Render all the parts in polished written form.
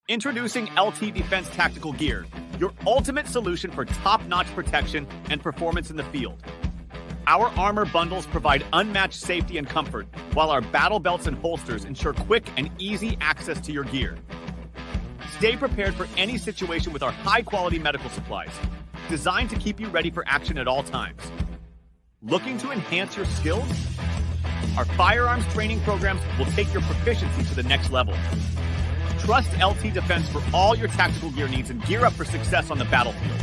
Introducing LT Defense Tactical Gear, your ultimate solution for top-notch protection and performance in the field. Our armor bundles provide unmatched safety and comfort, while our battle belts and holsters ensure quick and easy access to your gear. Stay prepared for any situation with our high-quality medical supplies, designed to keep you ready for action at all times. Looking to enhance your skills? Our firearms training programs will take your proficiency to the next level. Trust LT Defense for all your tactical gear needs and gear up for success on the battlefield.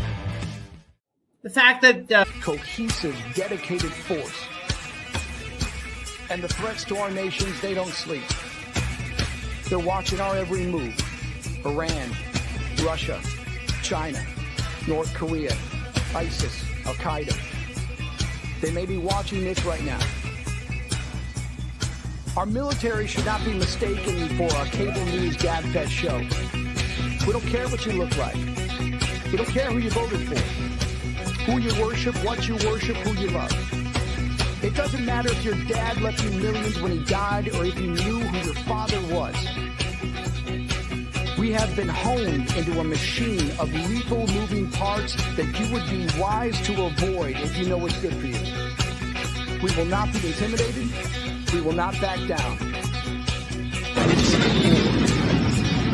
The fact that cohesive, dedicated force. And the threats to our nations, they don't sleep. They're watching our every move. Iran, Russia, China, North Korea, ISIS, Al-Qaeda. They may be watching this right now. Our military should not be mistaken for a cable news gabfest show. We don't care what you look like. We don't care who you voted for, who you worship, what you worship, who you love. It doesn't matter if your dad left you millions when he died or if you knew who your father was. We have been honed into a machine of lethal moving parts that you would be wise to avoid if you know what's good for you. We will not be intimidated. We will not back down.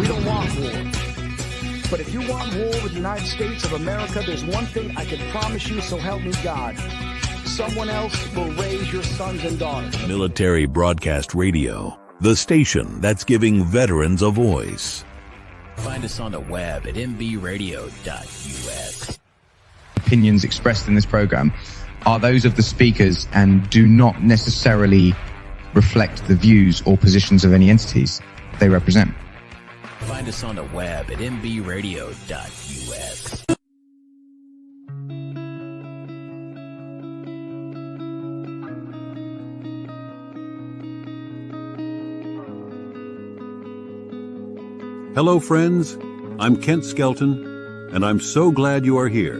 We don't want war. But if you want war with the United States of America, there's one thing I can promise you, so help me God. Someone else will raise your sons and daughters. Military Broadcast Radio, the station that's giving veterans a voice. Find us on the web at mbradio.us. Opinions expressed in this program are those of the speakers and do not necessarily reflect the views or positions of any entities they represent. Find us on the web at mbradio.us. Hello, friends. I'm Kent Skelton, and I'm so glad you are here.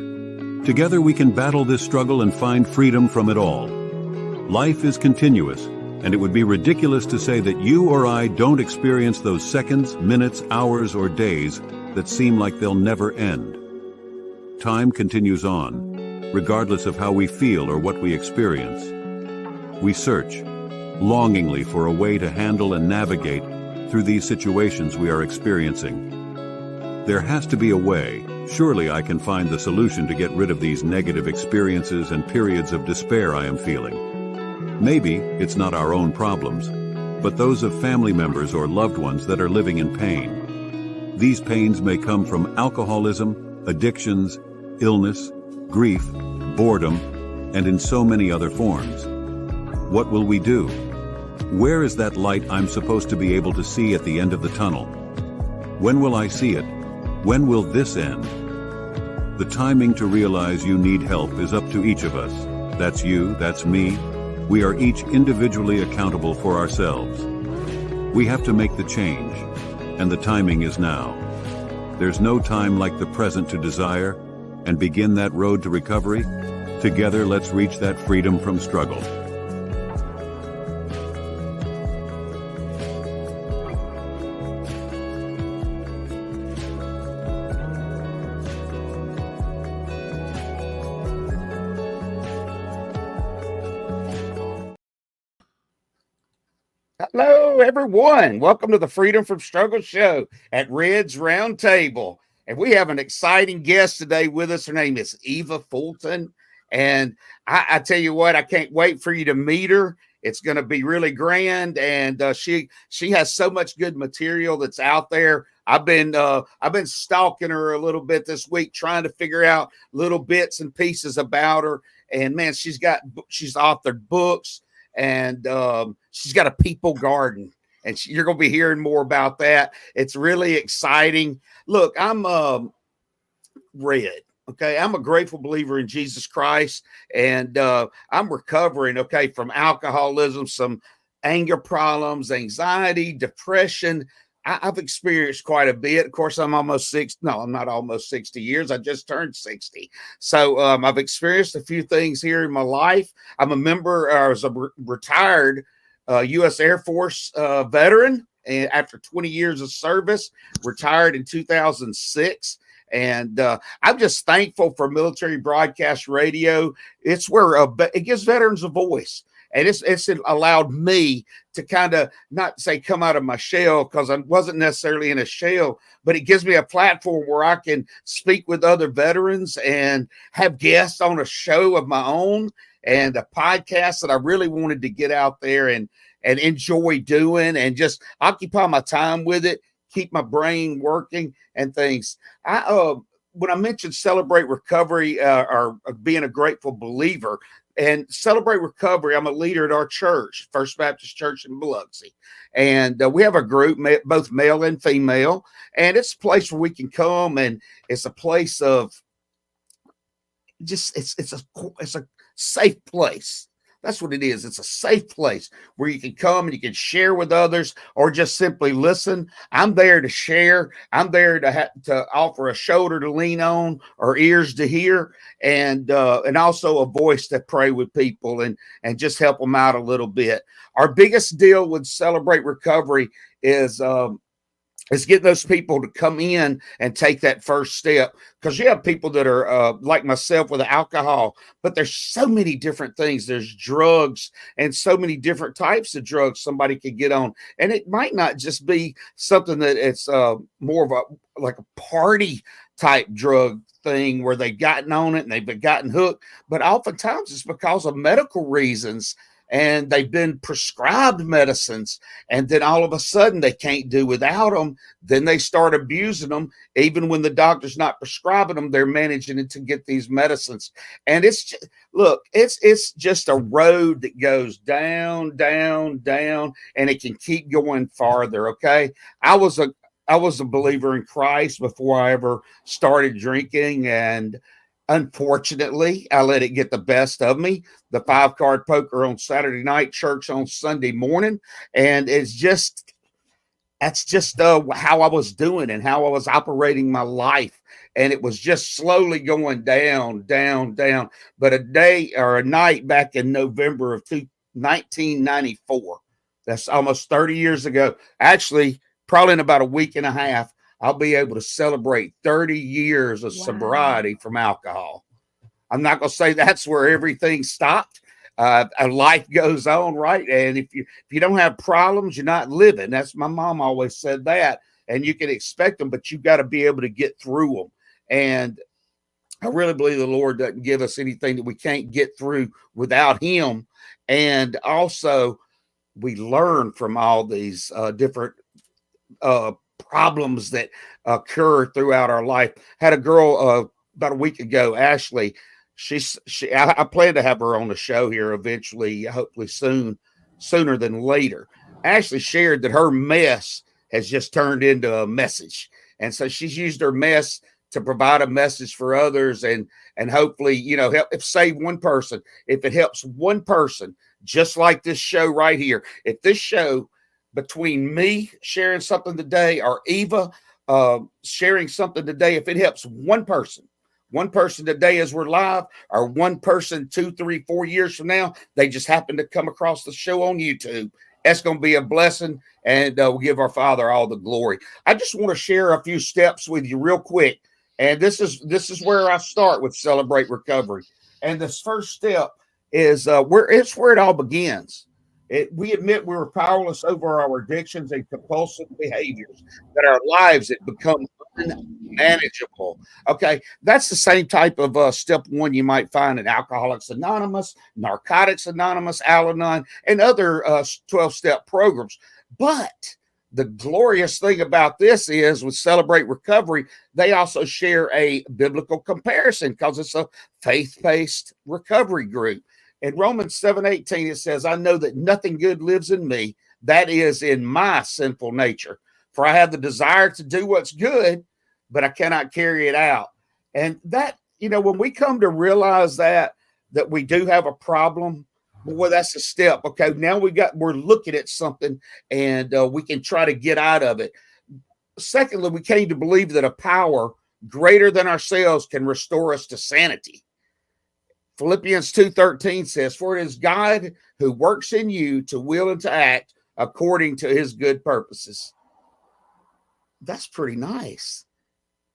Together we can battle this struggle and find freedom from it all. Life is continuous, and it would be ridiculous to say that you or I don't experience those seconds, minutes, hours, or days that seem like they'll never end. Time continues on, regardless of how we feel or what we experience. We search, longingly for a way to handle and navigate through these situations we are experiencing. There has to be a way. Surely I can find the solution to get rid of these negative experiences and periods of despair I am feeling. Maybe it's not our own problems, but those of family members or loved ones that are living in pain. These pains may come from alcoholism, addictions, illness, grief, boredom, and in so many other forms. What will we do? Where is that light I'm supposed to be able to see at the end of the tunnel? When will I see it? When will this end? The timing to realize you need help is up to each of us. That's you, that's me. We are each individually accountable for ourselves. We have to make the change, and the timing is now. There's no time like the present to desire and begin that road to recovery. Together, let's reach that freedom from struggle. Hello, everyone. Welcome to the Freedom from Struggle show at Red's Round Table. And we have an exciting guest today with us. Her name is Eva Fulton. And I tell you what, I can't wait for you to meet her. It's going to be really grand. And she has so much good material that's out there. I've been stalking her a little bit this week, trying to figure out little bits and pieces about her. And man, she's authored books. And she's got a people garden, and you're going to be hearing more about that. It's really exciting. Look, I'm Red. Okay, I'm a grateful believer in Jesus Christ, and I'm recovering. Okay, from alcoholism, some anger problems, anxiety, depression. I've experienced quite a bit. Of course, I'm almost 60. No, I'm not almost 60 years. I just turned 60. So I've experienced a few things here in my life. I'm a member, I was a retired U.S. Air Force veteran. after 20 years of service, retired in 2006. And I'm just thankful for military broadcast radio. It's where it gives veterans a voice. And it's allowed me to kind of not say come out of my shell, because I wasn't necessarily in a shell, but it gives me a platform where I can speak with other veterans and have guests on a show of my own and a podcast that I really wanted to get out there and enjoy doing and just occupy my time with it, keep my brain working and things. When I mentioned Celebrate Recovery or being a grateful believer, and Celebrate Recovery, I'm a leader at our church, First Baptist Church in Biloxi. And we have a group, both male and female, and it's a place where we can come, and it's a place of just, it's a safe place. That's what it is. It's a safe place where you can come and you can share with others or just simply listen. I'm there to share. I'm there to offer a shoulder to lean on or ears to hear, and also a voice to pray with people and just help them out a little bit. Our biggest deal with Celebrate Recovery is getting those people to come in and take that first step, because you have people that are like myself with alcohol, but there's so many different things. There's drugs and so many different types of drugs somebody could get on. And it might not just be something that it's more of like a party type drug thing where they've gotten on it and they've gotten hooked, but oftentimes it's because of medical reasons. And they've been prescribed medicines, and then all of a sudden they can't do without them. Then they start abusing them. Even when the doctor's not prescribing them, they're managing to get these medicines. And it's just a road that goes down, down, down, and it can keep going farther. Okay. I was a believer in Christ before I ever started drinking, and unfortunately, I let it get the best of me. The 5-card poker on Saturday night, church on Sunday morning. And that's just how I was doing and how I was operating my life. And it was just slowly going down, down, down. But a night back in November of 1994, that's almost 30 years ago. Actually, probably in about a week and a half, I'll be able to celebrate 30 years of sobriety from alcohol. I'm not going to say that's where everything stopped. Life goes on, right? And if you don't have problems, you're not living. That's my mom always said that. And you can expect them, but you've got to be able to get through them. And I really believe the Lord doesn't give us anything that we can't get through without Him. And also, we learn from all these different problems that occur throughout our life. Had a girl about a week ago, Ashley. I plan to have her on the show here eventually, hopefully sooner than later. Ashley shared that her mess has just turned into a message, and so she's used her mess to provide a message for others, and hopefully, help save one person. If it helps one person, just like this show right here, if this show, between me sharing something today or Eva sharing something today, if it helps one person today as we're live, or one person 2, 3, 4 years from now, they just happen to come across the show on YouTube, that's going to be a blessing, and we'll give our Father all the glory. I just want to share a few steps with you real quick. And this is where I start with Celebrate Recovery. And this first step is where it all begins. We admit we were powerless over our addictions and compulsive behaviors, that our lives had become unmanageable. Okay, that's the same type of step one you might find in Alcoholics Anonymous, Narcotics Anonymous, Al-Anon, and other 12-step programs. But the glorious thing about this is with Celebrate Recovery, they also share a biblical comparison because it's a faith-based recovery group. In Romans 7:18, it says, I know that nothing good lives in me, that is in my sinful nature. For I have the desire to do what's good, but I cannot carry it out. And that, when we come to realize that we do have a problem, well, that's a step. Okay, now we're looking at something, and we can try to get out of it. Secondly, we came to believe that a power greater than ourselves can restore us to sanity. Philippians 2:13 says, for it is God who works in you to will and to act according to his good purposes. That's pretty nice.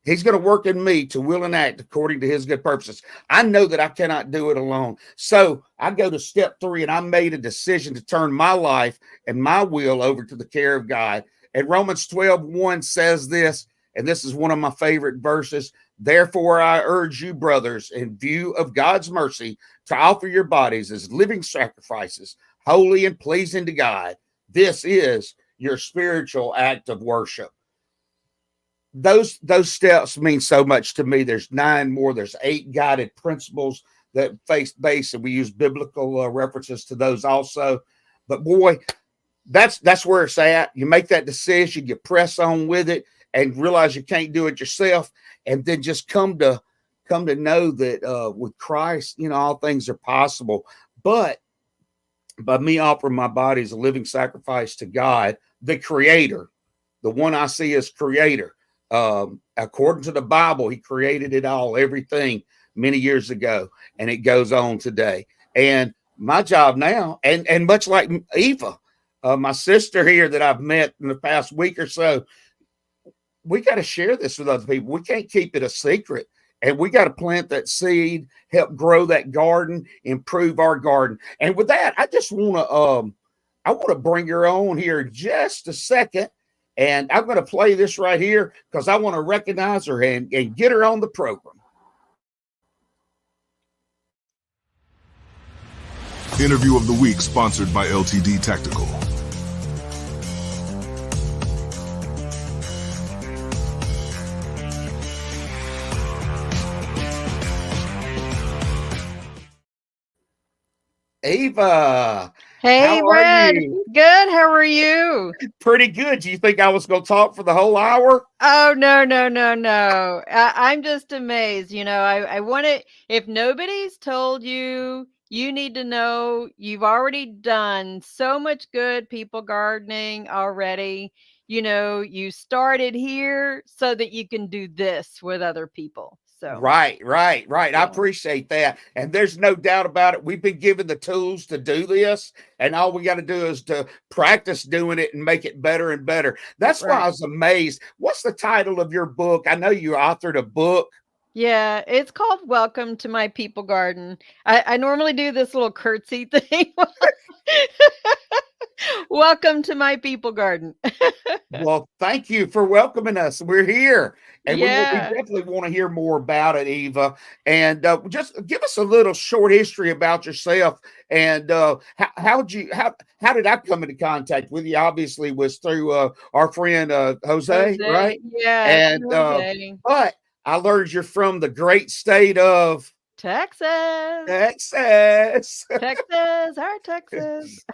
He's going to work in me to will and act according to his good purposes. I know that I cannot do it alone. So I go to step 3, and I made a decision to turn my life and my will over to the care of God. And Romans 12:1 says this, and this is one of my favorite verses. Therefore, I urge you, brothers, in view of God's mercy, to offer your bodies as living sacrifices, holy and pleasing to God. This is your spiritual act of worship. Those steps mean so much to me. There's 9 more. There's 8 guided principles that faith-based, and we use biblical references to those also. But boy, that's where it's at. You make that decision, you press on with it, and realize you can't do it yourself, and then just come to know that with Christ, all things are possible. But by me offering my body as a living sacrifice to God, the Creator, the one I see as Creator. According to the Bible, he created it all, everything many years ago, and it goes on today. And my job now, and much like Eva, my sister here that I've met in the past week or so, we got to share this with other people. We can't keep it a secret, and we got to plant that seed, help grow that garden, improve our garden. And with that, I just want to bring her on here just a second. And I'm going to play this right here because I want to recognize her and get her on the program. Interview of the week sponsored by LTD Tactical. Eva. Hey, Red. Good. How are you? Pretty good. Do you think I was going to talk for the whole hour? Oh, no. I'm just amazed. I want to, if nobody's told you, you need to know you've already done so much good people gardening already. You started here so that you can do this with other people. So Right. I appreciate that. And there's no doubt about it. We've been given the tools to do this, and all we got to do is to practice doing it and make it better and better. That's why I was amazed. What's the title of your book? I know you authored a book. Yeah, it's called Welcome to My People Garden. I normally do this little curtsy thing. Welcome to my people garden. Well, thank you for welcoming us. We're here, and we Yeah. definitely want to hear more about it, Eva. And just give us a little short history about yourself. And how did I come into contact with you? Obviously, was through our friend Jose, right? Yeah. And Jose. but I learned you're from the great state of Texas. Texas. Texas, our Texas.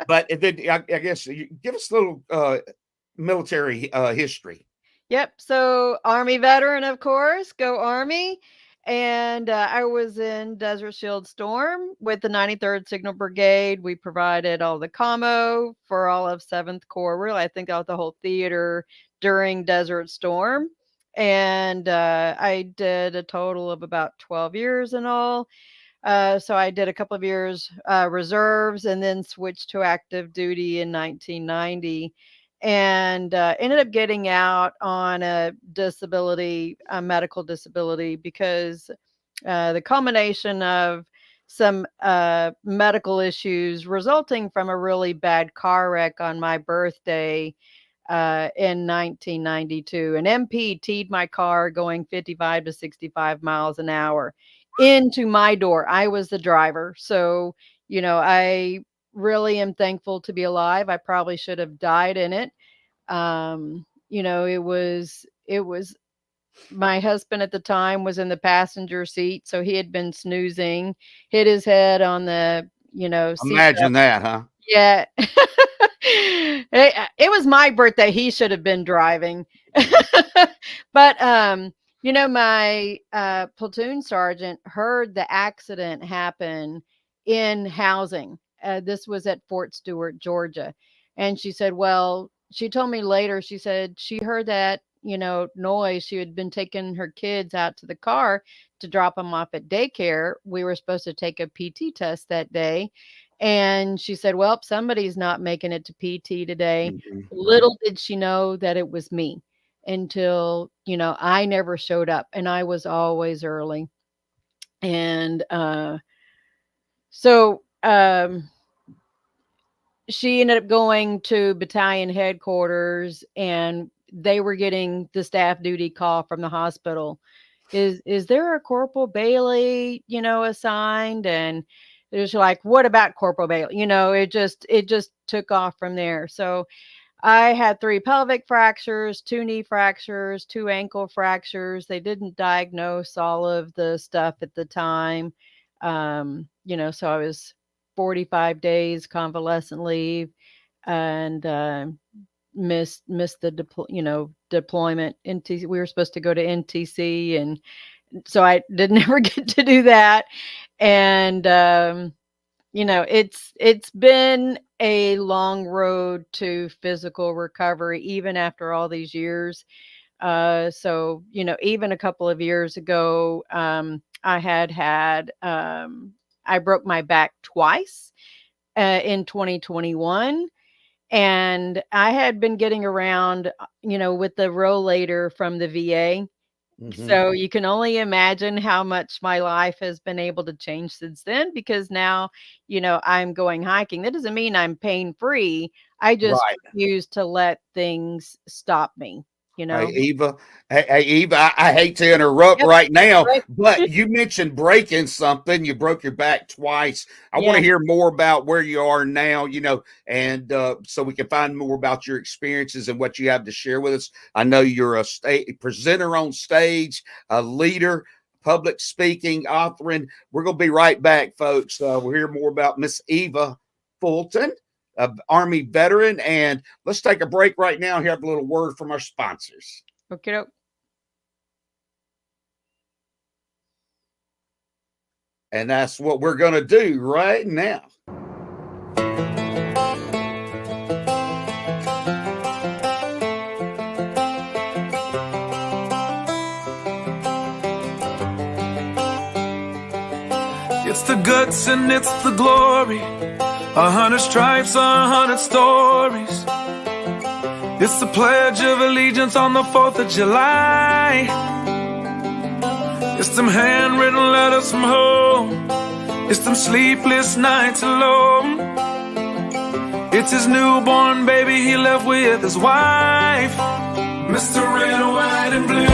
But then I guess you give us a little military history. Yep. So Army veteran, of course, go Army. And I was in Desert Shield Storm with the 93rd Signal Brigade. We provided all the commo for all of 7th Corps, really, I think out the whole theater during Desert Storm. And I did a total of about 12 years in all. So I did a couple of years reserves and then switched to active duty in 1990 and ended up getting out on a disability, a medical disability, because the culmination of some medical issues resulting from a really bad car wreck on my birthday in 1992. An MP T'd my car going 55 to 65 miles an hour into my door. I was the driver. So, I really am thankful to be alive. I probably should have died in it. It was my husband at the time was in the passenger seat. So he had been snoozing, hit his head on the, seat Imagine that, huh? Yeah. It was my birthday. He should have been driving. But my platoon sergeant heard the accident happen in housing. This was at Fort Stewart, Georgia. And she said, well, she told me later, she said she heard that, noise. She had been taking her kids out to the car to drop them off at daycare. We were supposed to take a PT test that day. And she said, well, somebody's not making it to PT today. Mhm. Little did she know that it was me until, I never showed up and I was always early. And so she ended up going to battalion headquarters and they were getting the staff duty call from the hospital. Is there a Corporal Bailey, assigned? And it was like, what about Corporal Bailey? It just took off from there. So I had 3 pelvic fractures, 2 knee fractures, 2 ankle fractures. They didn't diagnose all of the stuff at the time. So I was 45 days convalescent leave and missed the deployment. We were supposed to go to NTC, and so I didn't ever get to do that. And it's been a long road to physical recovery, even after all these years. So even a couple of years ago, I broke my back twice in 2021. And I had been getting around, with the rollator from the VA. Mhm. So you can only imagine how much my life has been able to change since then, because now, I'm going hiking. That doesn't mean I'm pain free. I just Right. refuse to let things stop me, Hey, Eva. Hey, Eva, I hate to interrupt Yep. right now, Right. but you mentioned breaking something. You broke your back twice. I want to hear more about where you are now, and so we can find more about your experiences and what you have to share with us. I know you're a presenter on stage, a leader, public speaking, authoring. We're going to be right back, folks. We'll hear more about Miss Eva Fulton, Army veteran, and let's take a break right now and have a little word from our sponsors. Okay. And that's what we're going to do right now. It's the guts and it's the glory. 100 stripes, 100 stories. It's the Pledge of Allegiance on the 4th of July. It's them handwritten letters from home. It's them sleepless nights alone. It's his newborn baby he left with his wife. Mr. Red, White, and Blue,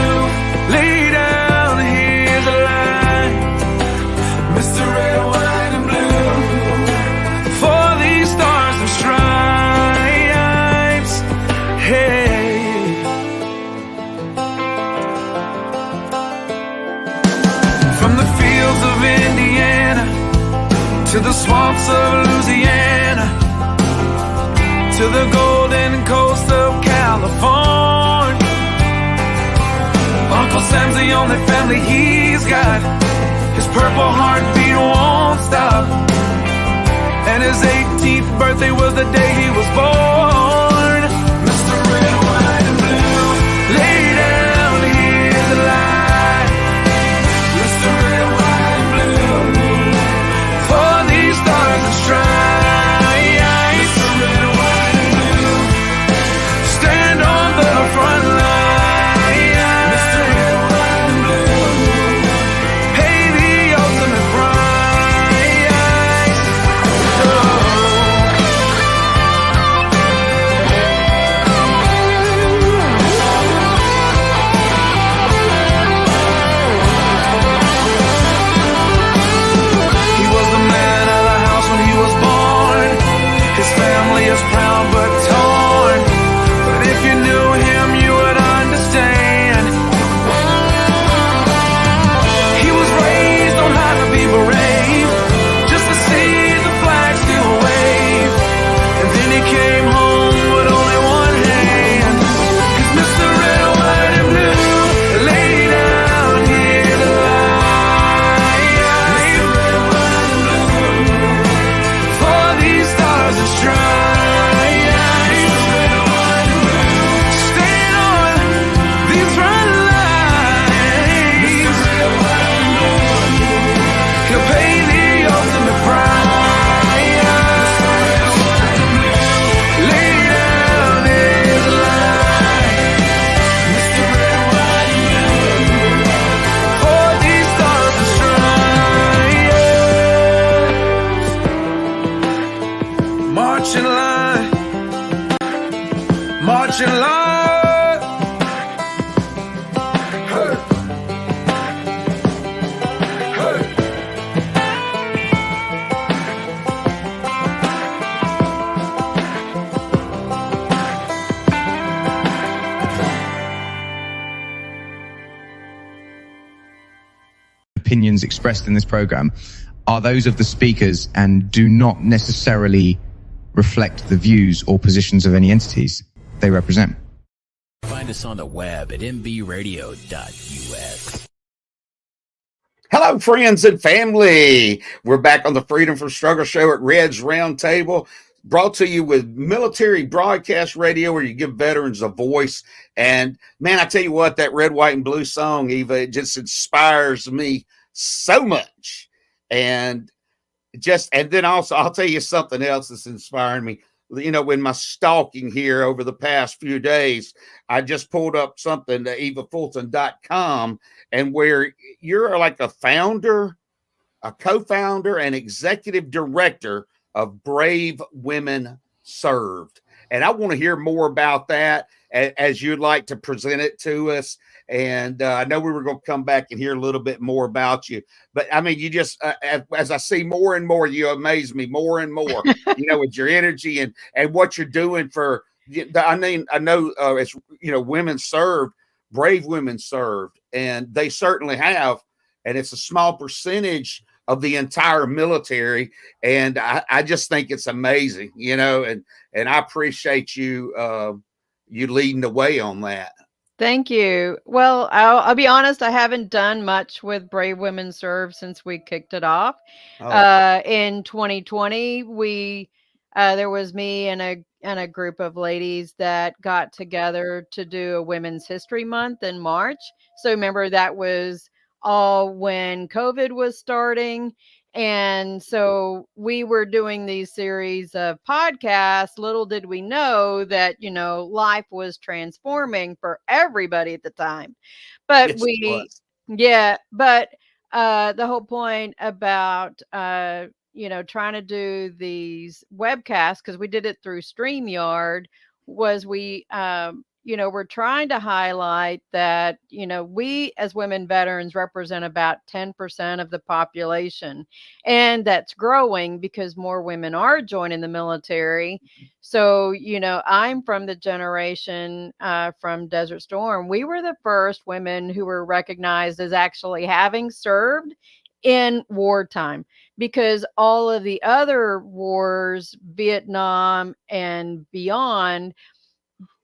lay down, here's the line. Mr. Red, White, and Blue, for these stars and stripes. Hey, from the fields of Indiana to the swamps of Louisiana to the golden coast of California, Uncle Sam's the only family he's got. His purple heartbeat won't stop, and his 18th birthday was the day he was born. Mr. Red, White, and Blue, lay down, here's the light. Mr. Red, White, and Blue, for these stars and stripes. Mr. Red, White, and Blue, stand on the front line. Mr. Red, White, and Blue, pay the ultimate price. Oh. opinions expressed in this program are those of the speakers and do not necessarily reflect the views or positions of any entities they represent. Find us on the web at mbradio.us. Hello, friends and family. We're back on the Freedom from Struggle show at Red's Roundtable, brought to you with Military Broadcast Radio, where you give veterans a voice. And man, I tell you what, that Red, White, and Blue song, Eva, it just inspires me so much. And then also, I'll tell you something else that's inspiring me. You know, in my stalking here over the past few days, I just pulled up something to evafulton.com, and where you're like a founder, a co-founder, and executive director of Brave Women Served. And I want to hear more about that as you'd like to present it to us. And I know we were going to come back and hear a little bit more about you. But I mean, you just, as I see more and more, you amaze me more and more, with your energy and what you're doing for, I know it's, women served, brave women served, and they certainly have. And it's a small percentage of the entire military. And I just think it's amazing, and I appreciate you, you leading the way on that. Thank you. Well, I'll be honest, I haven't done much with Brave Women Serve since we kicked it off. In 2020, there was me and a group of ladies that got together to do a Women's History Month in March. So remember, that was all when COVID was starting. And so we were doing these series of podcasts. Little did we know that, life was transforming for everybody at the time. But the whole point about, trying to do these webcasts, because we did it through StreamYard, was we're trying to highlight that, we as women veterans represent about 10% of the population, and that's growing because more women are joining the military. So, I'm from the generation from Desert Storm. We were the first women who were recognized as actually having served in wartime, because all of the other wars, Vietnam and beyond,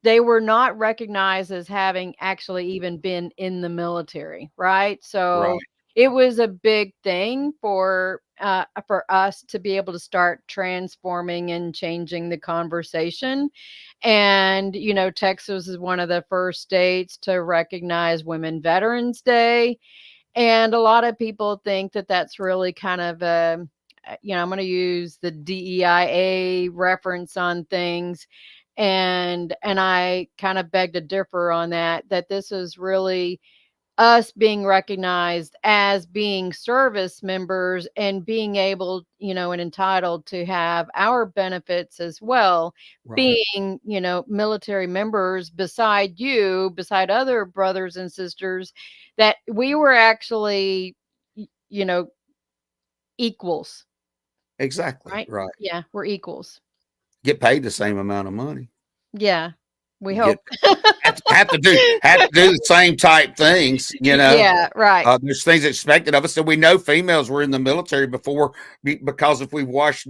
they were not recognized as having actually even been in the military, right? So it was a big thing for us to be able to start transforming and changing the conversation. And, Texas is one of the first states to recognize Women Veterans Day. And a lot of people think that that's really kind of I'm going to use the DEIA reference on things. And I kind of beg to differ on that this is really us being recognized as being service members and being able, and entitled to have our benefits as well, being, military members beside other brothers and sisters, that we were actually, equals. Exactly. Right. Yeah, we're equals. Get paid the same amount of money. Yeah, we hope. have to do the same type things, Yeah, right. There's things expected of us. So we know females were in the military before, because if we've watched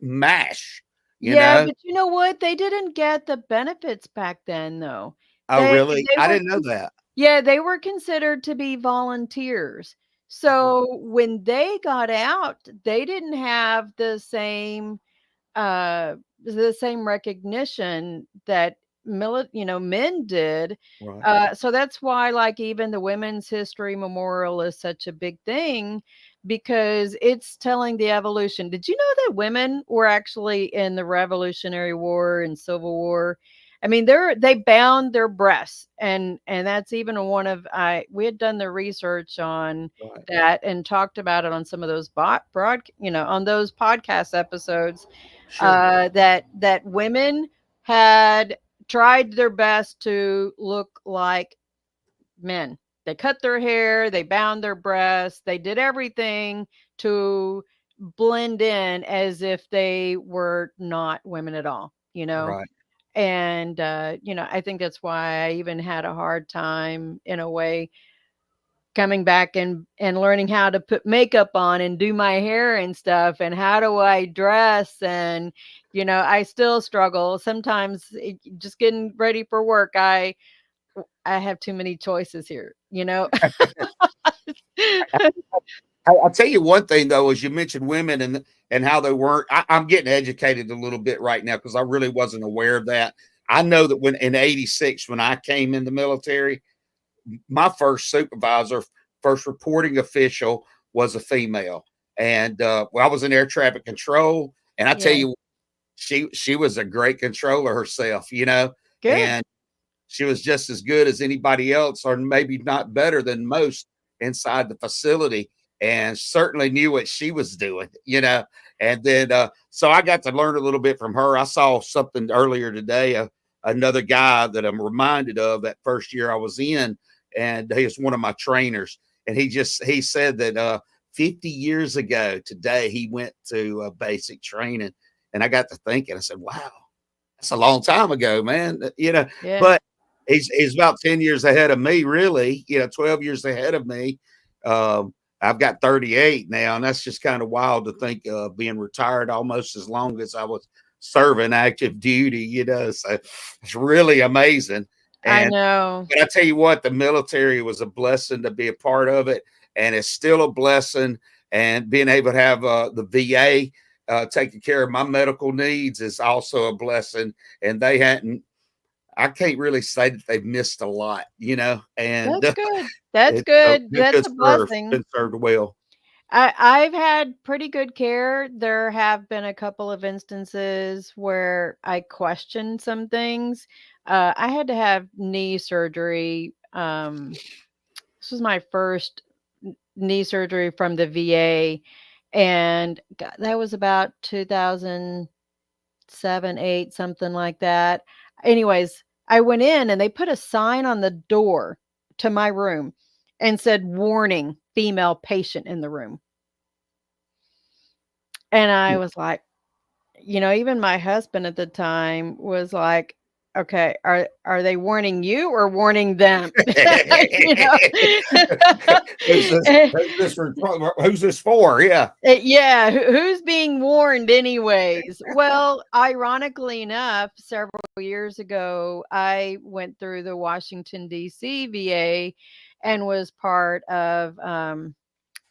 MASH, but you know what? They didn't get the benefits back then, though. Oh, really? I didn't know that. Yeah, they were considered to be volunteers. So when they got out, they didn't have the same recognition that men did. So that's why, like, even the Women's History Memorial is such a big thing, because it's telling the evolution. Did you know that women were actually in the Revolutionary War and Civil War? I mean, they bound their breasts, and that's even one of we had done the research on that and talked about it on some of those on those podcast episodes. That women had tried their best to look like men. They cut their hair, they bound their breasts, they did everything to blend in as if they were not women at all, And, I think that's why I even had a hard time, in a way, coming back and learning how to put makeup on and do my hair and stuff, and how do I dress, and I still struggle sometimes just getting ready for work. I have too many choices here. I'll tell you one thing though, as you mentioned women and how they weren't. I'm getting educated a little bit right now because I really wasn't aware of that. I know that when in '86, when I came in the military, my first supervisor, first reporting official was a female, and I was in air traffic control, and I tell Yeah. you, she was a great controller herself, Good. and she was just as good as anybody else, or maybe not better than most inside the facility, and certainly knew what she was doing. And then, so I got to learn a little bit from her. I saw something earlier today, another guy that I'm reminded of that first year I was in, and he was one of my trainers. And he said that 50 years ago today, he went to basic training. And I got to thinking, I said, wow, that's a long time ago, man. Yeah. But he's about 10 years ahead of me, really, 12 years ahead of me. I've got 38 now, and that's just kind of wild to think of being retired almost as long as I was serving active duty. So it's really amazing. I And know. but I tell you what, the military was a blessing to be a part of it, and it's still a blessing. And being able to have the VA taking care of my medical needs is also a blessing. And I can't really say that they've missed a lot, and That's good. That's it's good. That's good a served, blessing. been served well. I've had pretty good care. There have been a couple of instances where I questioned some things. I had to have knee surgery. This was my first knee surgery from the VA, and that was about 2007, 8, something like that. Anyways, I went in and they put a sign on the door to my room and said, "Warning, female patient in the room." And I was like, even my husband at the time was like, "Okay, are they warning you or warning them?" You know? Who's this for? Yeah. Yeah, who's being warned anyways? Well, ironically enough, several years ago, I went through the Washington D.C. VA and was part of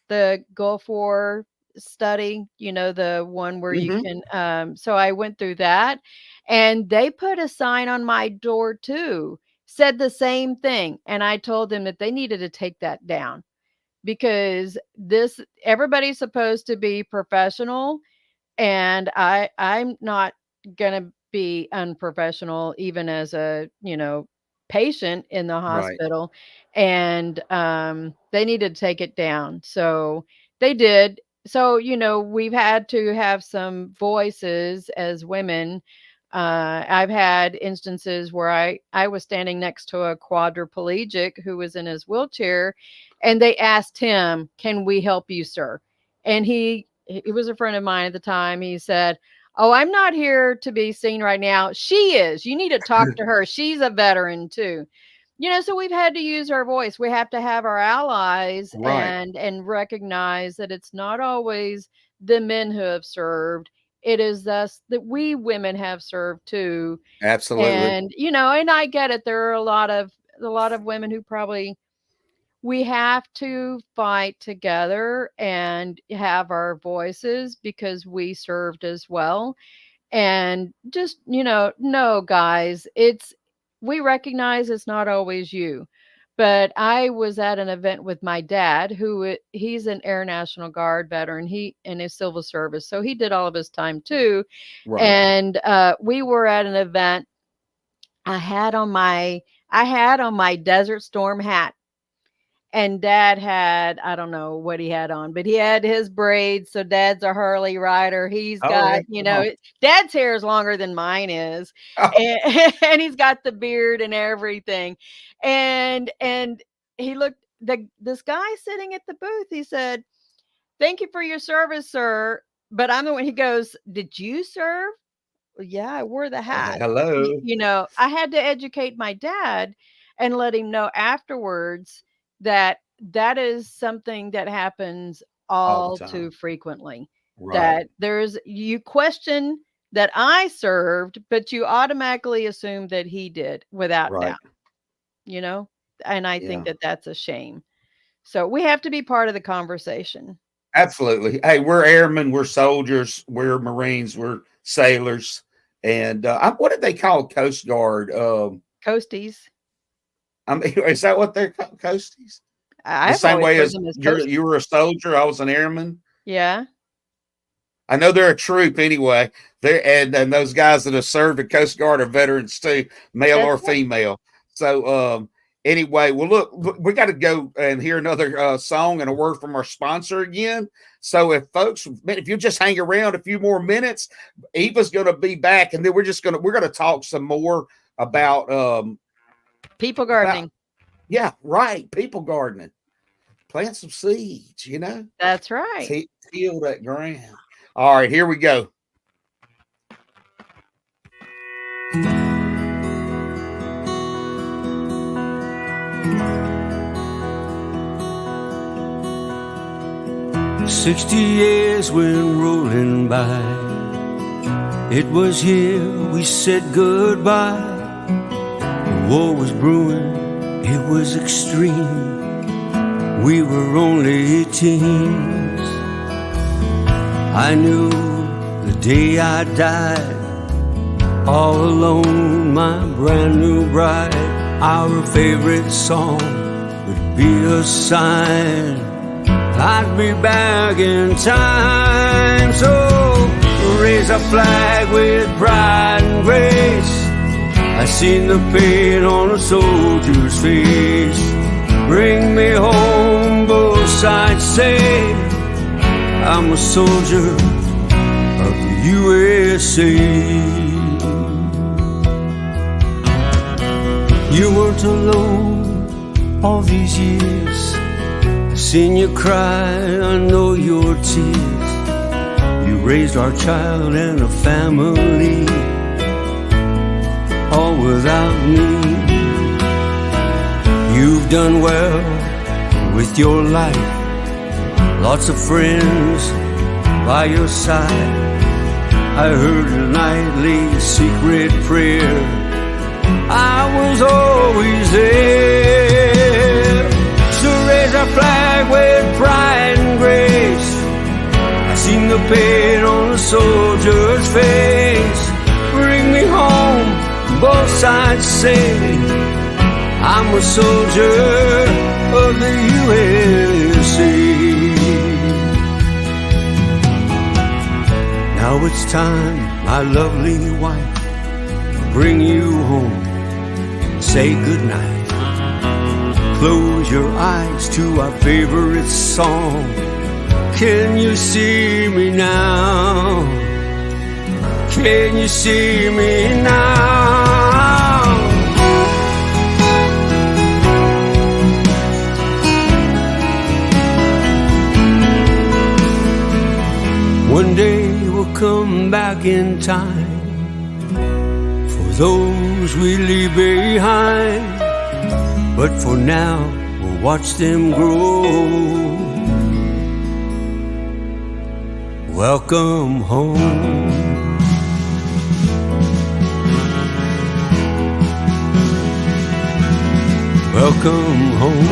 the Gulf War study, the one where you Mhm. can so I went through that, and they put a sign on my door too, said the same thing, and I told them that they needed to take that down because this everybody's supposed to be professional, and I'm not gonna be unprofessional even as a, patient in the Right. hospital, and, they needed to take it down, so they did. So, we've had to have some voices as women. I've had instances where I was standing next to a quadriplegic who was in his wheelchair, and they asked him, "Can we help you, sir?" And he was a friend of mine at the time. He said, "Oh, I'm not here to be seen right now. She is. You need to talk to her. She's a veteran too." So we've had to use our voice. We have to have our allies Right. and recognize that it's not always the men who have served. It is us that we women have served too. Absolutely. And I get it. There are a lot of women who probably we have to fight together and have our voices because we served as well. And just, no, guys, we recognize it's not always you. But I was at an event with my dad, he's an Air National Guard veteran, he in his civil service. So he did all of his time too. Right. And we were at an event. I had on my Desert Storm hat, and dad had, I don't know what he had on, but he had his braids. So dad's a Harley rider. He's Oh yeah. got, dad's hair is longer than mine is. And, and he's got the beard and everything. And he looked, this guy sitting at the booth, he said, "Thank you for your service, sir." But I'm the one, he goes, "Did you serve?" "Well, yeah, I wore the hat." Hello. I had to educate my dad and let him know afterwards that that is something that happens All all the too time. frequently. Right. That you question that I served, but you automatically assume that he did without Right. doubt, you know? And I think Yeah. that that's a shame. So we have to be part of the conversation. Absolutely. Hey, we're airmen, we're soldiers, we're Marines, we're sailors, and what did they call Coast Guard? Coasties. I mean, is that what they're called, Coasties? The I've same always way heard as them as you coasties. were a soldier, I was an airman. Yeah. I know they're a troop anyway. They're and those guys that have served the Coast Guard are veterans too, male That's or right. female. So anyway, well look, we got to go and hear another song and a word from our sponsor again. So if folks, if you just hang around a few more minutes, Eva's going to be back, and then we're going to talk some more about people gardening. Yeah, right, people gardening, plant some seeds. That's right. Till that ground. All right, here we go. 60 years went rolling by. It was here we said goodbye. The war was brewing, it was extreme. We were only teens. I knew the day I died, all alone, my brand new bride. Our favorite song would be a sign I'd be back in time. So raise a flag with pride and grace. I seen the pain on a soldier's face. Bring me home, both sides say I'm a soldier of the USA. You weren't alone all these years. I've seen you cry, I know your tears. You raised our child and a family, all without me. You've done well with your life, lots of friends by your side. I heard a nightly secret prayer, I was always there. So raise a flag with pride and grace. I seen the pain on a soldier's face. Bring me home, both sides say I'm a soldier of the USA. Now it's time, my lovely wife, to bring you home. Say goodnight. Close your eyes to our favorite song. Can you see me now? Can you see me now? One day we'll come back in time for those we leave behind. But for now, we'll watch them grow. Welcome home. Welcome home.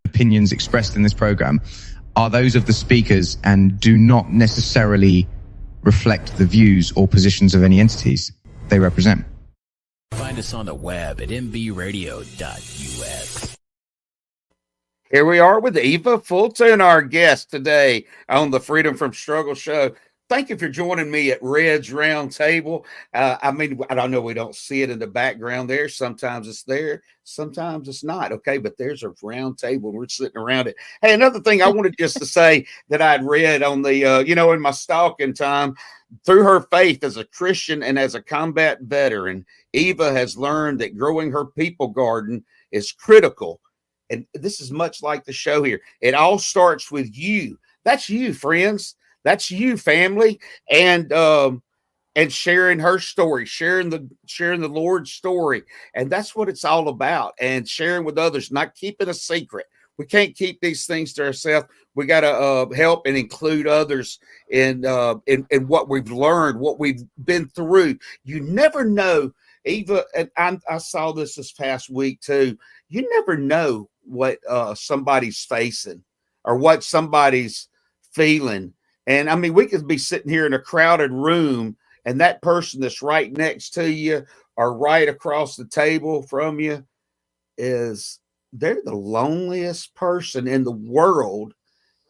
Opinions expressed in this program are those of the speakers and do not necessarily reflect the views or positions of any entities they represent. Find us on the web at mbradio.us. Here we are with Eva Fulton, our guest today on the Freedom from Struggle show. Thank you for joining me at Red's Round Table. I don't know, we don't see it in the background there. Sometimes it's there, sometimes it's not. Okay, but there's a round table and we're sitting around it. Hey, another thing I wanted just to say that I'd read on the, in my stalking time, through her faith as a Christian and as a combat veteran, Eva has learned that growing her people garden is critical. And this is much like the show here. It all starts with you. That's you, friends. That's you, family. And and sharing her story, sharing the Lord's story. And that's what it's all about. And sharing with others, not keeping a secret. We can't keep these things to ourselves. We got to help and include others in what we've learned, what we've been through. You never know, Eva, and I saw this past week too. You never know what somebody's facing or what somebody's feeling. And I mean, we could be sitting here in a crowded room, and that person that's right next to you or right across the table from you they're the loneliest person in the world,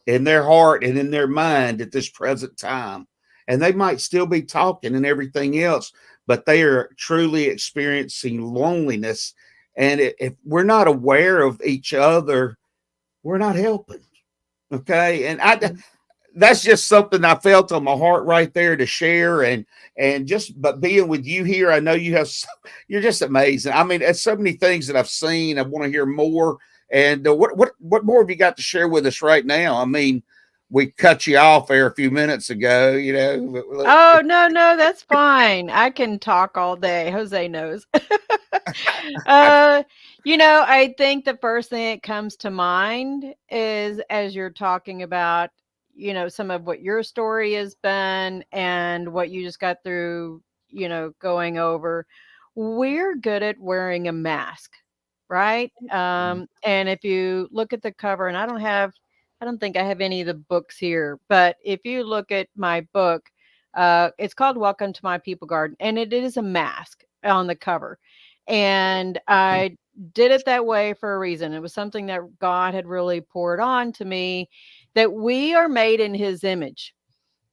in their heart and in their mind at this present time. And they might still be talking and everything else, but they are truly experiencing loneliness. And if we're not aware of each other, we're not helping. Okay. And that's just something I felt on my heart right there to share. But being with you here, I know you're just amazing. I mean, there's so many things that I've seen. I want to hear more. And what more have you got to share with us right now? I mean, we cut you off there a few minutes ago, Oh, no, that's fine. I can talk all day. Jose knows. I think the first thing that comes to mind is, as you're talking about, some of what your story has been and what you just got through, going over, we're good at wearing a mask, right? And if you look at the cover, and I don't think I have any of the books here, but if you look at my book, it's called Welcome to My People Garden, and it is a mask on the cover. And I did it that way for a reason. It was something that God had really poured on to me, that we are made in his image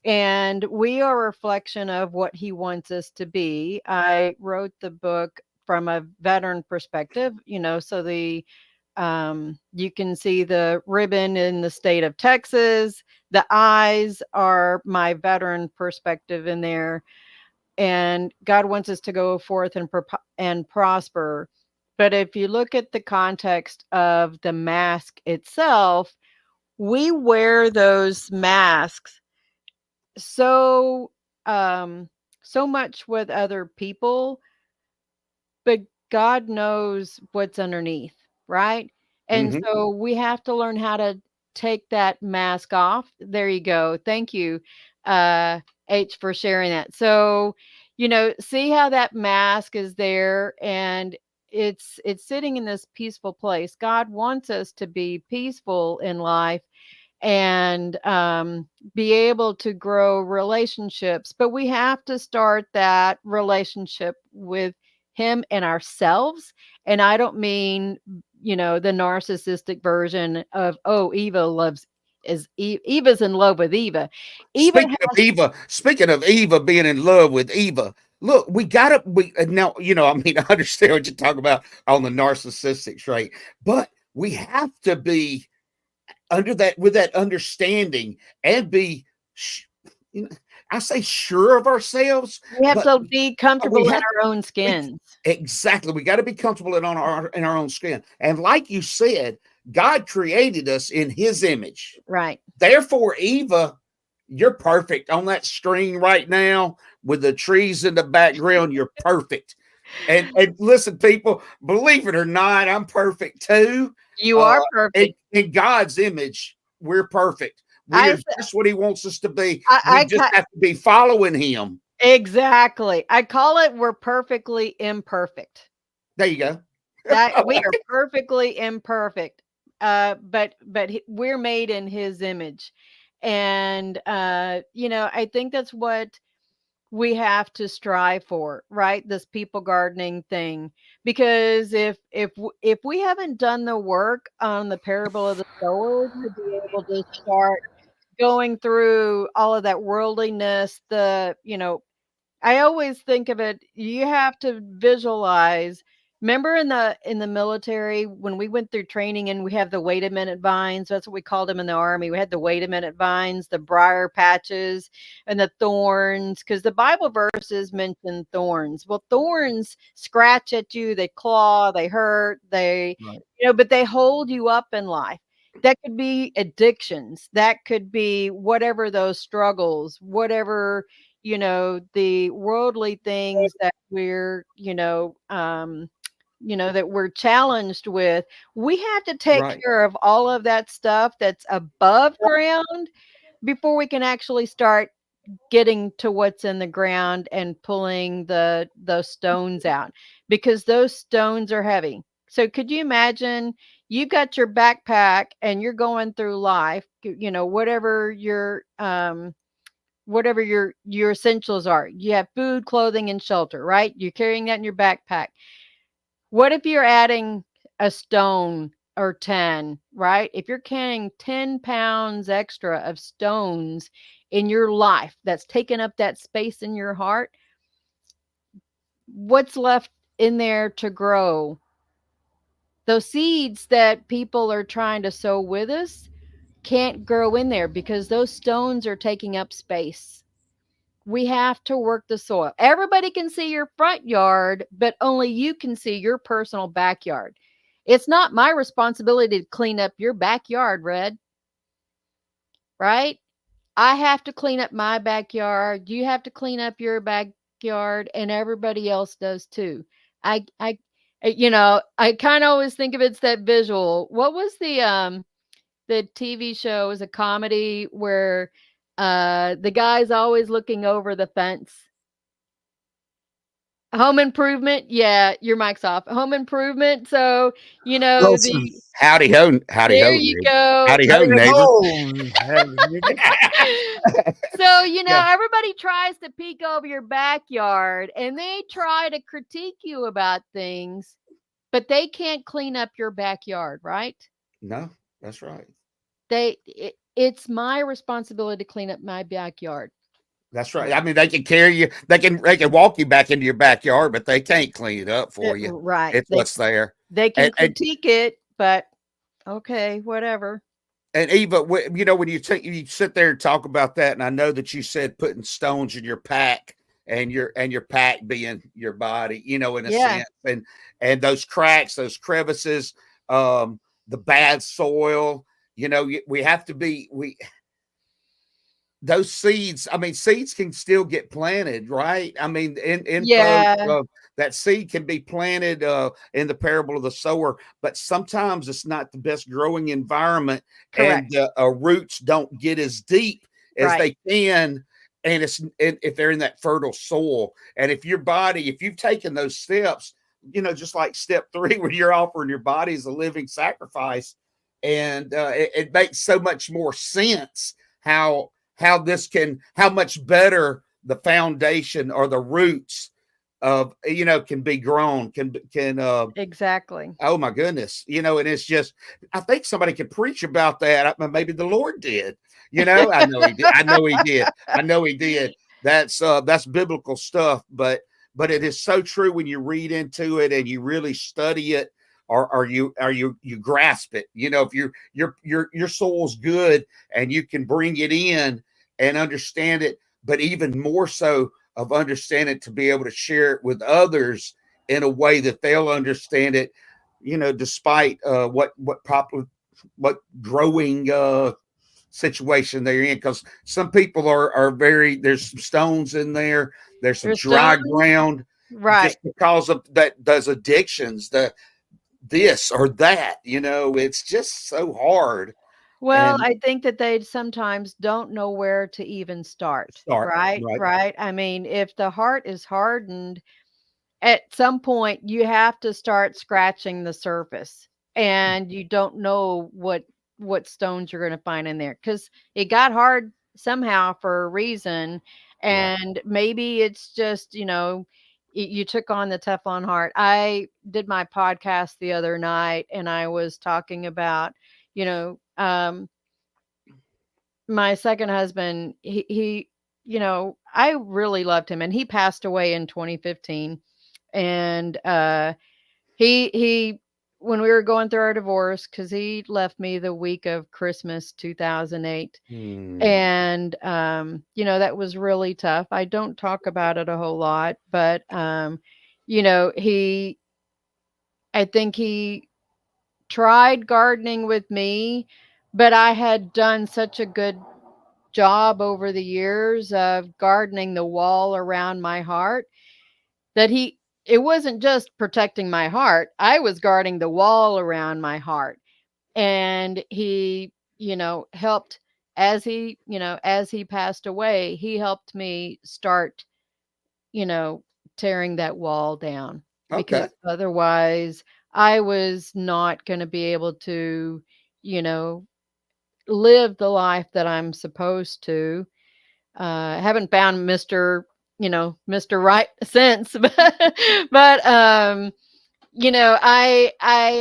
and we are a reflection of what he wants us to be. I wrote the book from a veteran perspective, so you can see the ribbon in the state of Texas. The eyes are my veteran perspective in there. And God wants us to go forth and prosper. But if you look at the context of the mask itself, we wear those masks so so much with other people, but God knows what's underneath, right? And so we have to learn how to take that mask off. There you go. Thank you, H, for sharing that. So, see how that mask is there, and it's sitting in this peaceful place. God wants us to be peaceful in life and be able to grow relationships, but we have to start that relationship with him and ourselves. And I don't mean, the narcissistic version of, oh, Eva's in love with Eva. Speaking of Eva being in love with Eva, look, now, I mean, I understand what you're talking about on the narcissistic trait, but we have to be with that understanding and be, I say sure of ourselves. We have to be comfortable in our own skins. Exactly. We got to be comfortable in our own skin. And like you said, God created us in his image. Right. Therefore, Eva, you're perfect on that screen right now with the trees in the background. You're perfect. And listen, people, believe it or not, I'm perfect too. You are perfect. In God's image, we're perfect. We're just what he wants us to be. We just have to be following him. Exactly. I call it, we're perfectly imperfect. There you go. That we are perfectly imperfect. But we're made in his image. And I think that's what we have to strive for, right? This people gardening thing. Because if we haven't done the work on the parable of the sower to be able to start going through all of that worldliness, I always think of it, you have to visualize. Remember in the military when we went through training and we have the wait a minute vines, that's what we called them in the army. We had the wait a minute vines, the briar patches and the thorns, because the Bible verses mention thorns. Well, thorns scratch at you, they claw, they hurt, but they hold you up in life. That could be addictions. That could be whatever those struggles, whatever the worldly things that we're, that we're challenged with. We have to take Right. care of all of that stuff that's above ground before we can actually start getting to what's in the ground and pulling those stones out, because those stones are heavy. So could you imagine, you got your backpack and you're going through life, whatever your essentials are. You have food, clothing, and shelter, right? You're carrying that in your backpack. What if you're adding a stone or 10, right? If you're carrying 10 pounds extra of stones in your life that's taking up that space in your heart, what's left in there to grow? Those seeds that people are trying to sow with us can't grow in there because those stones are taking up space. We have to work the soil. Everybody can see your front yard, but only you can see your personal backyard. It's not my responsibility to clean up your backyard, Red, right? I have to clean up my backyard. You have to clean up your backyard, and everybody else does too. I I kind of always think of it's that visual. What was the TV show? It was a comedy where the guy's always looking over the fence. Home Improvement. Yeah, your mic's off. Home Improvement. So, Awesome. Howdy ho, there you neighbor. go. Howdy ho, neighbor. So, Yeah. everybody tries to peek over your backyard and they try to critique you about things, but they can't clean up your backyard, right? No, that's right. It's my responsibility to clean up my backyard. That's right. I mean, they can carry you, they can walk you back into your backyard, but they can't clean it up for you. Right. It's what's there. They can And critique it, but okay, whatever. Eva, when you sit there and talk about that, and I know that you said putting stones in your pack, and your pack being your body, in a Yeah. sense, and those cracks, those crevices, the bad soil, we have to be those seeds. I mean, seeds can still get planted, right? I mean, Yeah. that seed can be planted in the parable of the sower, but sometimes it's not the best growing environment, Correct. and roots don't get as deep as Right. they can. And if they're in that fertile soil, and if you've taken those steps, just like step 3, where you're offering your body as a living sacrifice, and it makes so much more sense how much better the foundation or the roots of can be grown, can Exactly. oh my goodness, and it's just, I think somebody could preach about that. Maybe the Lord did. I know he did. I know he did. That's biblical stuff, but it is so true when you read into it and you really study it, or you grasp it. If your soul's good and you can bring it in and understand it, but even more so of understand it to be able to share it with others in a way that they'll understand it, despite what growing situation they're in. Because some people are very, there's some stones in there, there's some dry ground, right? Just because of that, those addictions, this or that, it's just so hard. Well, I think that they sometimes don't know where to even start. Right? Right. I mean, if the heart is hardened, at some point you have to start scratching the surface, and you don't know what stones you're going to find in there, because it got hard somehow for a reason. And maybe it's just, you took on the Teflon heart. I did my podcast the other night and I was talking about, my second husband. He I really loved him, and he passed away in 2015. And he when we were going through our divorce, because he left me the week of Christmas 2008. And that was really tough. I don't talk about it a whole lot, but I think he tried gardening with me, but I had done such a good job over the years of gardening the wall around my heart, that it wasn't just protecting my heart. I was guarding the wall around my heart. And he, helped as he passed away, he helped me start, tearing that wall down, Okay. because otherwise I was not going to be able to, you know, live the life that I'm supposed to. I haven't found Mr. Right since, but I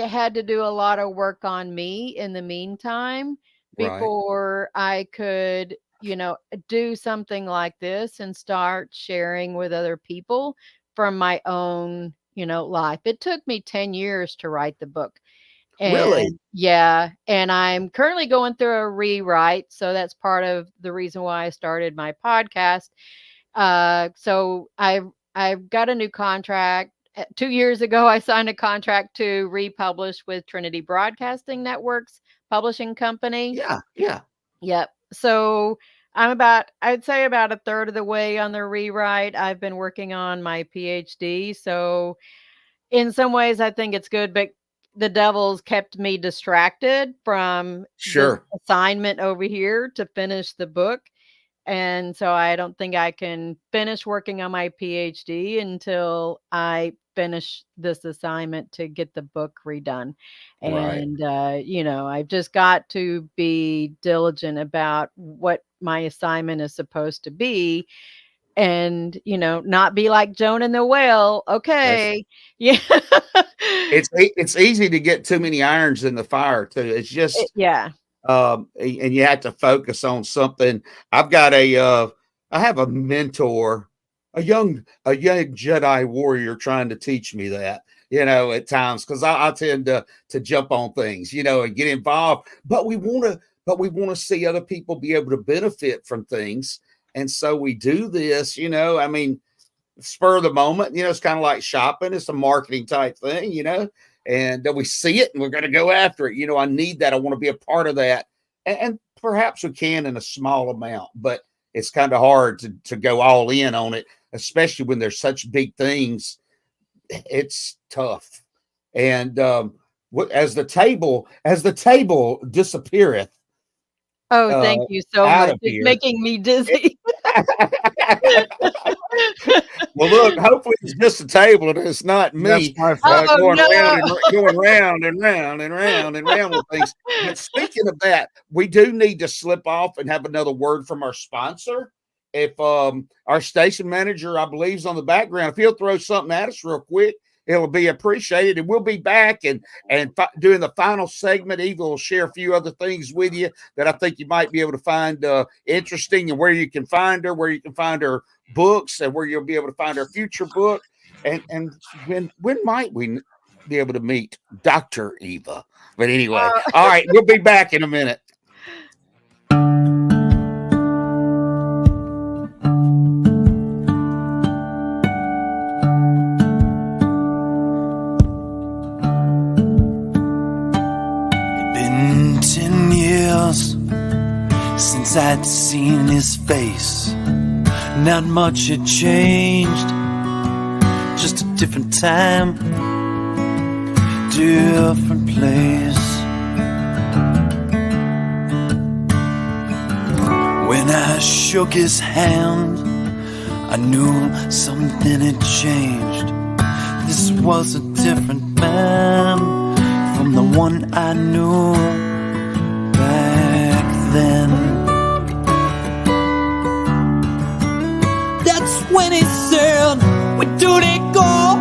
had to do a lot of work on me in the meantime Right. before I could, do something like this and start sharing with other people from my own, life. It took me 10 years to write the book. Really? And yeah, and I'm currently going through a rewrite, so that's part of the reason why I started my podcast. So I've got a new contract. 2 years ago, I signed a contract to republish with Trinity Broadcasting Network's publishing company. Yeah, yeah. Yep. So I'd say about a third of the way on the rewrite. I've been working on my PhD. So in some ways, I think it's good, but the devil's kept me distracted from this Sure. assignment over here to finish the book. And so I don't think I can finish working on my PhD until I finish this assignment to get the book redone. Right. And, I've just got to be diligent about what my assignment is supposed to be and, not be like Joan and the whale. Okay. Yeah. It's easy to get too many irons in the fire too. It's just Yeah. and you have to focus on something. I have a mentor, a young Jedi warrior trying to teach me that, at times, because I tend to jump on things, and get involved. But we want to see other people be able to benefit from things. And so we do this, spur of the moment, it's kind of like shopping. It's a marketing type thing, and we see it and we're going to go after it. I need that. I want to be a part of that. And perhaps we can in a small amount, but it's kind of hard to go all in on it, especially when there's such big things. It's tough. And as the table disappeareth. Oh, thank you so much. It's making me dizzy. Well, look, hopefully it's just a table and it's not me going round and round and round and round with things. But speaking of that, we do need to slip off and have another word from our sponsor. If our station manager, I believe, is on the background, if he'll throw something at us real quick, it'll be appreciated. And we'll be back and doing the final segment. Eva will share a few other things with you that I think you might be able to find interesting, and where you can find her books, and where you'll be able to find her future book. And when might we be able to meet Dr. Eva? But anyway, all right, we'll be back in a minute. Since I'd seen his face, not much had changed, just a different time, different place. When I shook his hand, I knew something had changed. This was a different man from the one I knew back then. That's when he said, "Where do they go?"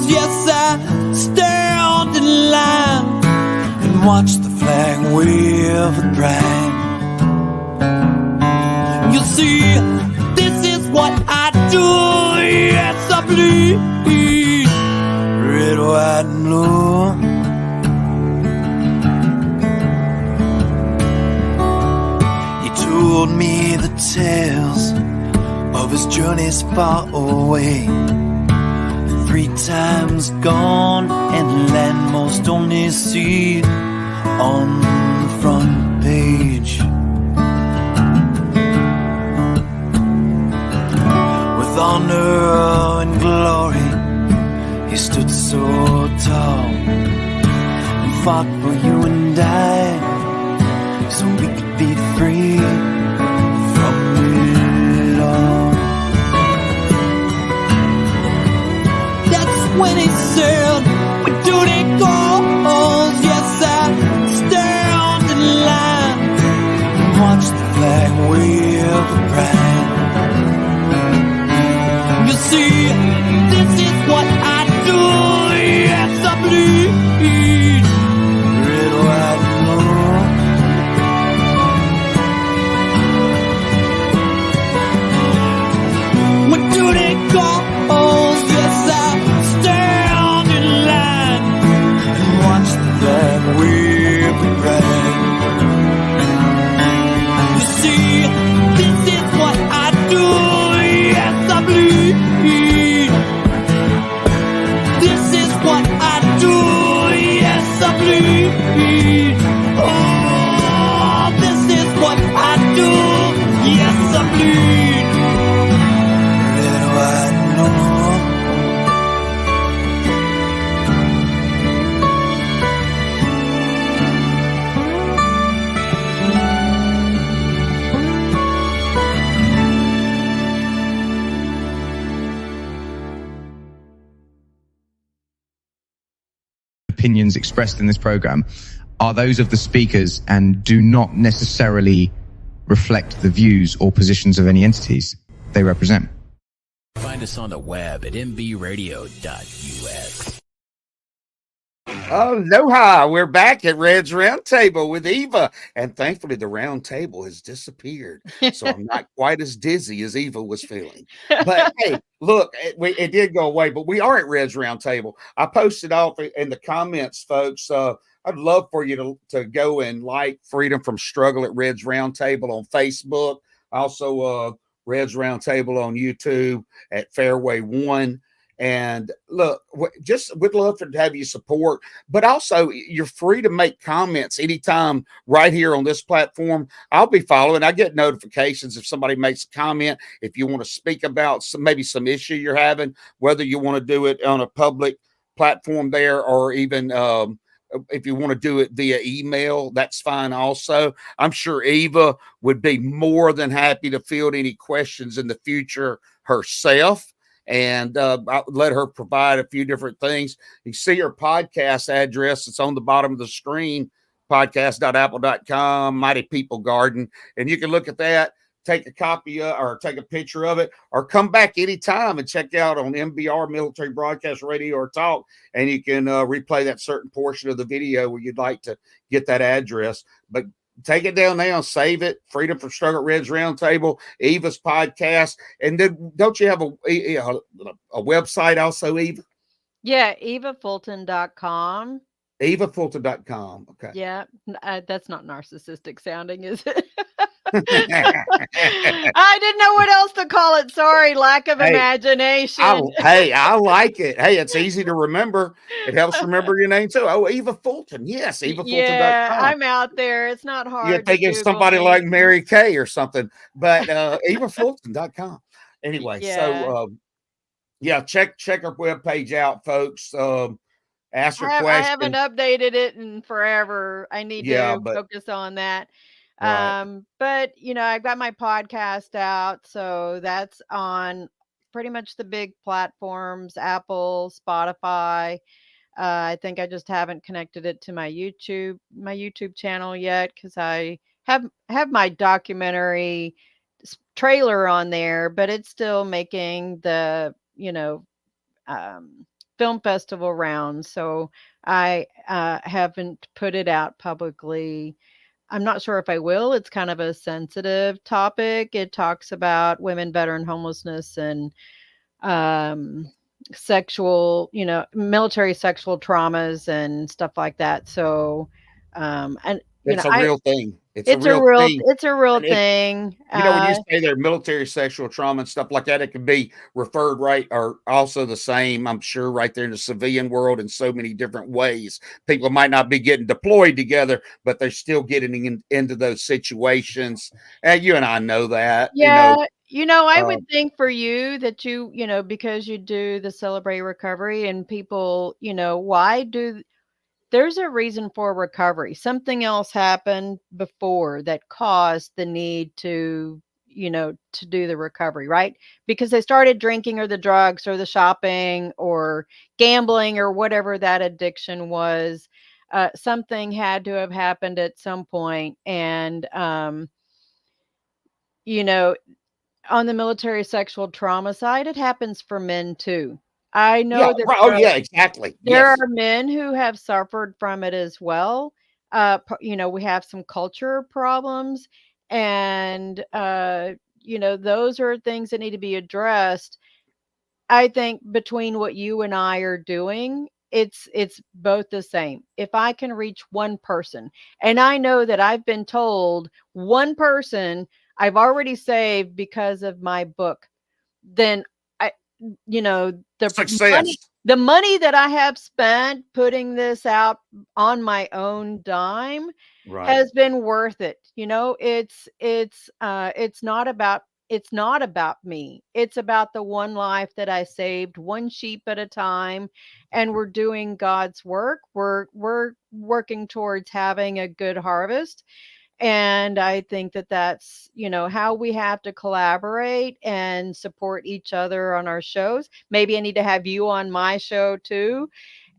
Yes, I stand in line and watch the flag wave and bright. You see, this is what I do. Yes, I bleed red, white, and blue. Told me the tales of his journeys far away, 3 times gone and land most only see on the front page. thunder and glory. He stood so tall and fought for you and I, so we could be free from it all. That's when he said, "We do the calls." Yes, I stand in line and watch the flag wave pride. You see, this is what I do. Yes, I bleed red, white, and blue. What do they call? Yes, I stand in line and watch the flag wave red. You see, this is what I do. Yes, I bleed. This is what I do. Yes, I bleed. Oh, this is what I do. Yes, I bleed. Red, white, and opinions expressed in this program are those of the speakers and do not necessarily reflect the views or positions of any entities they represent. Find us on the web at mbradio.us. Aloha, we're back at Red's Roundtable with Eva, and thankfully the round table has disappeared, so I'm not quite as dizzy as Eva was feeling. But hey, look, it did go away, but we are at Red's Roundtable. I posted off in the comments, folks. I'd love for you to go and like Freedom from Struggle at Red's Roundtable on Facebook. Also, Red's Roundtable on YouTube at Fairway One. And look, just would love to have you support, but also you're free to make comments anytime right here on this platform. I'll be following. I get notifications if somebody makes a comment. If you want to speak about maybe some issue you're having, whether you want to do it on a public platform there, or even if you want to do it via email, that's fine also. I'm sure Eva would be more than happy to field any questions in the future herself. And I'll let her provide a few different things. You see her podcast address. It's on the bottom of the screen, podcast.apple.com, Mighty People Garden. And you can look at that, take a copy or take a picture of it, or come back anytime and check out on MBR, Military Broadcast Radio or Talk, and you can replay that certain portion of the video where you'd like to get that address. But take it down now, save it. Freedom from Struggle at Red's Roundtable, Eva's podcast. And then don't you have a website also, Eva? Yeah, evafulton.com. evafulton.com. Okay. Yeah, that's not narcissistic sounding, is it? I didn't know what else to call it. Sorry, lack of imagination. I like it. Hey, it's easy to remember. It helps remember your name too. Oh, Eva Fulton. Yes, evafulton.com. Yeah, I'm out there. It's not hard. You think it's somebody like Mary Kay or something, but evafulton.com. Anyway, so yeah, check our webpage out, folks. Ask your questions. I haven't updated it in forever. I need to focus on that. Right. But I've got my podcast out, so that's on pretty much the big platforms, Apple, Spotify. I think I just haven't connected it to my YouTube channel yet, because I have my documentary trailer on there, but it's still making the film festival rounds, so I haven't put it out publicly. I'm not sure if I will. It's kind of a sensitive topic. It talks about women, veteran homelessness, and sexual, military sexual traumas and stuff like that. So, and It's a real thing. It's a it's a real real thing. it's a real And it, thing. when you say their military sexual trauma and stuff like that, it can be referred right or also the same, I'm sure, right there in the civilian world in so many different ways. People might not be getting deployed together, but they're still getting into those situations. And you and I know that, Yeah, I uh, would think for you that because you do the Celebrate Recovery and people, why do there's a reason for recovery. Something else happened before that caused the need to do the recovery, right? Because they started drinking or the drugs or the shopping or gambling or whatever that addiction was. Something had to have happened at some point. And, you know, on the military sexual trauma side, it happens for men too. I yeah, know that right. Oh, yeah, exactly. there Yes. are men who have suffered from it as well. We have some culture problems, and those are things that need to be addressed. I think between what you and I are doing, it's both the same. If I can reach one person, and I know that I've been told one person I've already saved because of my book, then I Success. the money that I have spent putting this out on my own dime Right. has been worth it. It's not about me. It's about the one life that I saved, one sheep at a time, and we're doing God's work. We're working towards having a good harvest. And I think that that's, how we have to collaborate and support each other on our shows. Maybe I need to have you on my show too.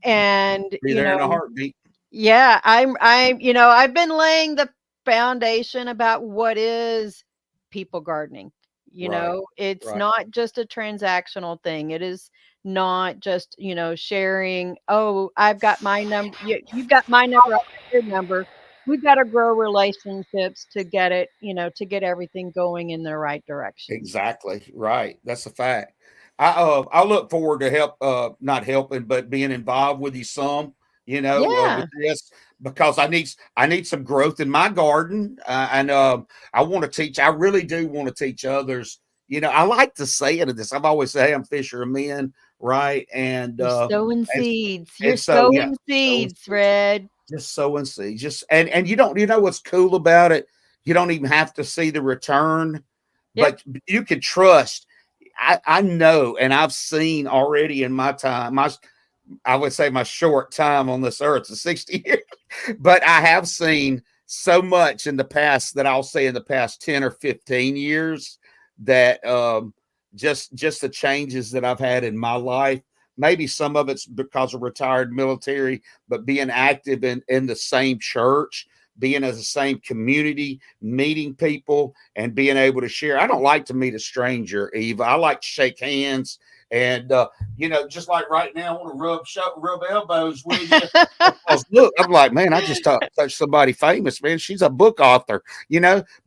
And, Be there in a heartbeat. yeah, I've been laying the foundation about what is people gardening. Right. It's Right. not just a transactional thing. It is not just, sharing, oh, I've got my number, you've got my number, I've got your number. We've got to grow relationships to get it, to get everything going in the right direction. Exactly. Right. That's a fact. I look forward to not helping, but being involved with you some, with Yeah. this because I need some growth in my garden. And I want to teach, I really do want to teach others. I like to say it this. I've always said, hey, I'm fisher of men, right? You're sowing And, seeds. You're and so yeah, sowing seeds, Red. just sowing seeds. Just and you know what's cool about it? You don't even have to see the return, Yep. but you can trust. I know, and I've seen already in my time, I would say my short time on this earth is 60 years, but I have seen so much in the past that I'll say in the past 10 or 15 years that just the changes that I've had in my life. Maybe some of it's because of retired military, but being active in the same church, being in the same community, meeting people and being able to share. I don't like to meet a stranger, Eva. I like to shake hands. And, just like right now, I want to rub elbows with you. Because look, I'm like, man, I just touched somebody famous, man. She's a book author,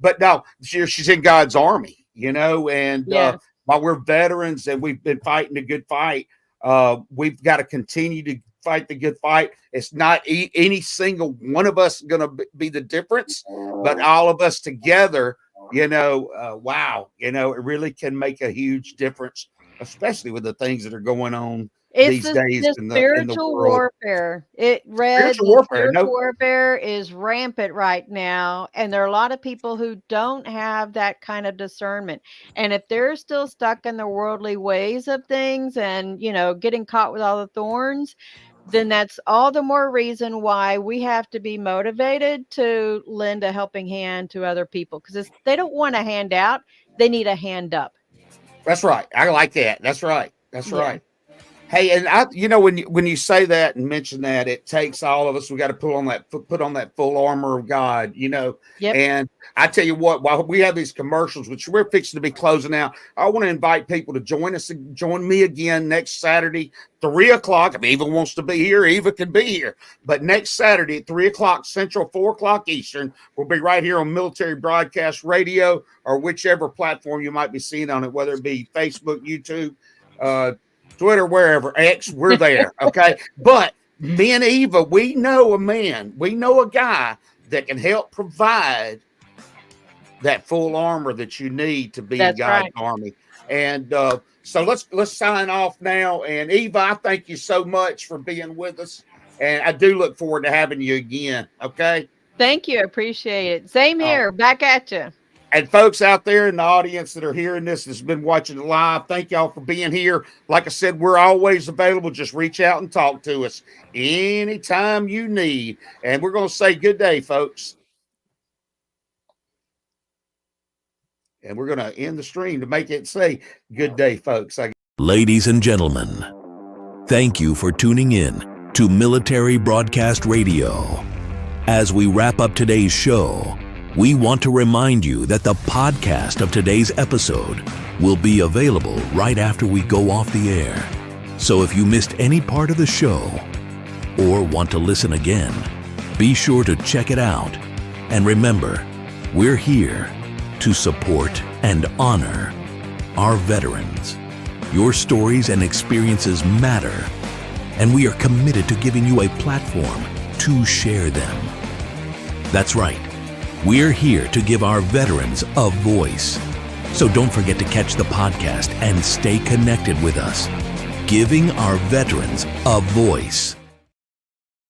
but no, she's in God's army, and Yeah. while we're veterans and we've been fighting a good fight, we've got to continue to fight the good fight. It's not any single one of us going to be the difference, but all of us together, wow, it really can make a huge difference, especially with the things that are going on It's these days the in the spiritual world. warfare. Spiritual The warfare. spiritual No, warfare is rampant right now, and there are a lot of people who don't have that kind of discernment. And if they're still stuck in the worldly ways of things and, getting caught with all the thorns, then that's all the more reason why we have to be motivated to lend a helping hand to other people because they don't want a handout, they need a hand up. that's right. I like that. That's right. That's Yeah. right. Hey, and when you say that and mention that, it takes all of us. We got to put on that full armor of God, Yep. And I tell you what, while we have these commercials, which we're fixing to be closing out, I want to invite people to join me again next Saturday, 3:00. If Eva wants to be here, Eva can be here. But next Saturday at 3:00 Central, 4:00 Eastern, we'll be right here on Military Broadcast Radio or whichever platform you might be seeing on it, whether it be Facebook, YouTube, Twitter, wherever, X, we're there. Okay. But me and Eva, we know a guy that can help provide that full armor that you need to be in God's army. And so let's sign off now. And Eva, I thank you so much for being with us. And I do look forward to having you again. Okay. Thank you. I appreciate it. Same here. Back at you. And folks out there in the audience that are hearing this, that's been watching it live, thank y'all for being here. Like I said, we're always available. Just reach out and talk to us anytime you need. And we're going to say good day, folks. And we're going to end the stream to make it say good day, folks. Ladies and gentlemen, thank you for tuning in to Military Broadcast Radio. As we wrap up today's show, we want to remind you that the podcast of today's episode will be available right after we go off the air. So if you missed any part of the show or want to listen again, be sure to check it out. And remember, we're here to support and honor our veterans. Your stories and experiences matter, and we are committed to giving you a platform to share them. That's right. We're here to give our veterans a voice. So don't forget to catch the podcast and stay connected with us, giving our veterans a voice.